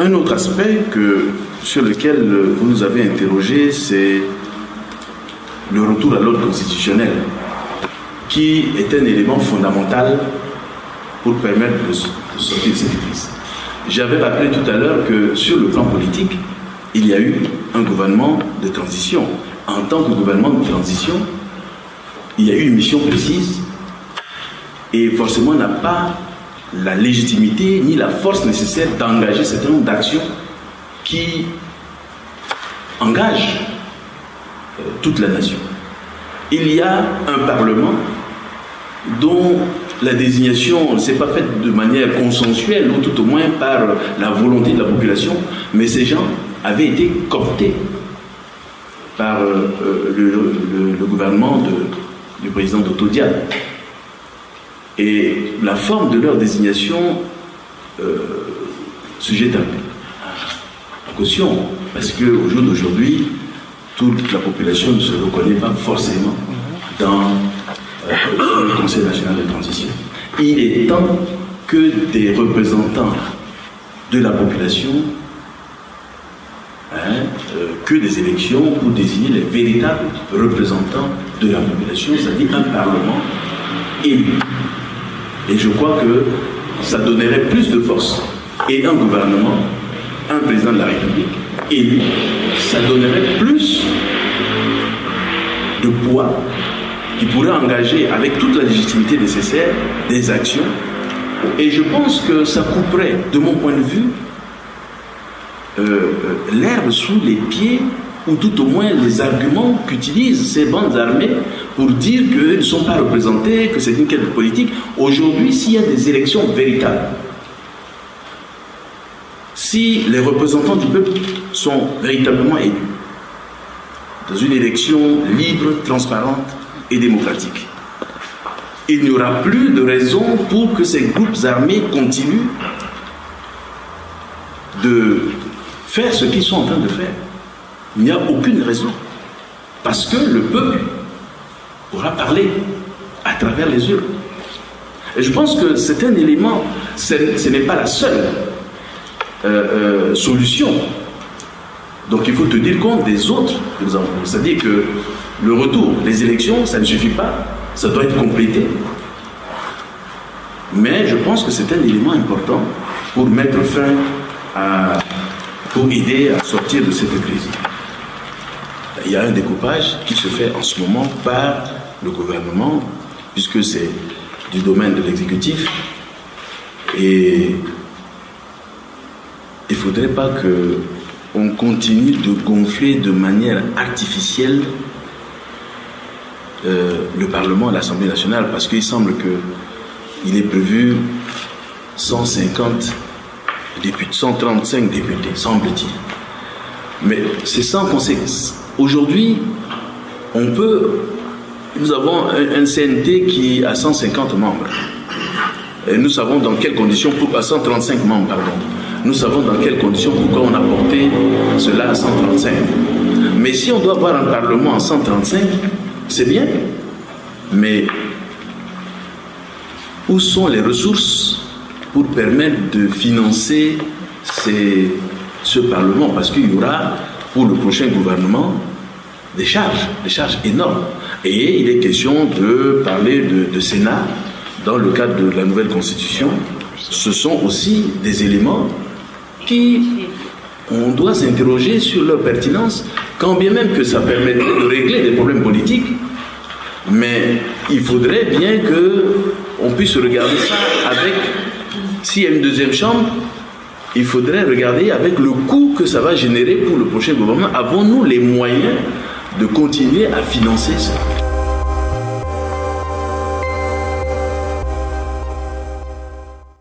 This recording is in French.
Un autre aspect sur lequel vous nous avez interrogé, c'est le retour à l'ordre constitutionnel, qui est un élément fondamental pour permettre de sortir de cette crise. J'avais rappelé tout à l'heure que sur le plan politique, il y a eu un gouvernement de transition. En tant que gouvernement de transition, il y a eu une mission précise et forcément n'a pas la légitimité ni la force nécessaire d'engager un certain nombre d'actions qui engagent toute la nation. Il y a un Parlement dont la désignation ne s'est pas faite de manière consensuelle ou tout au moins par la volonté de la population, mais ces gens avaient été cooptés par le gouvernement du président Dr Diallo. Et la forme de leur désignation sujette à caution, parce qu'au jour d'aujourd'hui, toute la population ne se reconnaît pas forcément dans le Conseil national de transition. Il est temps que des représentants de la population, que des élections pour désigner les véritables représentants de la population, c'est-à-dire un Parlement élu. Et je crois que ça donnerait plus de force. Et un gouvernement, un président de la République élu, ça donnerait plus de poids qui pourrait engager avec toute la légitimité nécessaire des actions. Et je pense que ça couperait, de mon point de vue, l'herbe sous les pieds, ou tout au moins les arguments qu'utilisent ces bandes armées pour dire qu'ils ne sont pas représentés, que c'est une quête politique. Aujourd'hui, s'il y a des élections véritables, si les représentants du peuple sont véritablement élus, dans une élection libre, transparente et démocratique, il n'y aura plus de raison pour que ces groupes armés continuent de faire ce qu'ils sont en train de faire. Il n'y a aucune raison. Parce que le peuple pourra parler à travers les urnes. Et je pense que c'est un élément, ce n'est pas la seule solution. Donc il faut tenir compte des autres exemples. C'est-à-dire que le retour, les élections, ça ne suffit pas, ça doit être complété. Mais je pense que c'est un élément important pour mettre fin pour aider à sortir de cette crise. Il y a un découpage qui se fait en ce moment par le gouvernement, puisque c'est du domaine de l'exécutif. Et il ne faudrait pas qu'on continue de gonfler de manière artificielle le Parlement et l'Assemblée nationale, parce qu'il semble qu'il est prévu 150 députés, 135 députés, semble-t-il. Mais c'est sans conséquence. Aujourd'hui, nous avons un CNT qui a 150 membres. Et nous savons dans quelles conditions, à 135 membres, pardon. Nous savons dans quelles conditions, pourquoi on a porté cela à 135. Mais si on doit avoir un Parlement à 135, c'est bien. Mais où sont les ressources pour permettre de financer ce Parlement? Parce qu'il y aura, pour le prochain gouvernement, des charges énormes. Et il est question de parler de Sénat dans le cadre de la nouvelle Constitution. Ce sont aussi des éléments on doit s'interroger sur leur pertinence, quand bien même que ça permettrait de régler des problèmes politiques. Mais il faudrait bien qu'on puisse regarder ça avec, s'il y a une deuxième chambre, il faudrait regarder avec le coût que ça va générer pour le prochain gouvernement. Avons-nous les moyens de continuer à financer ça?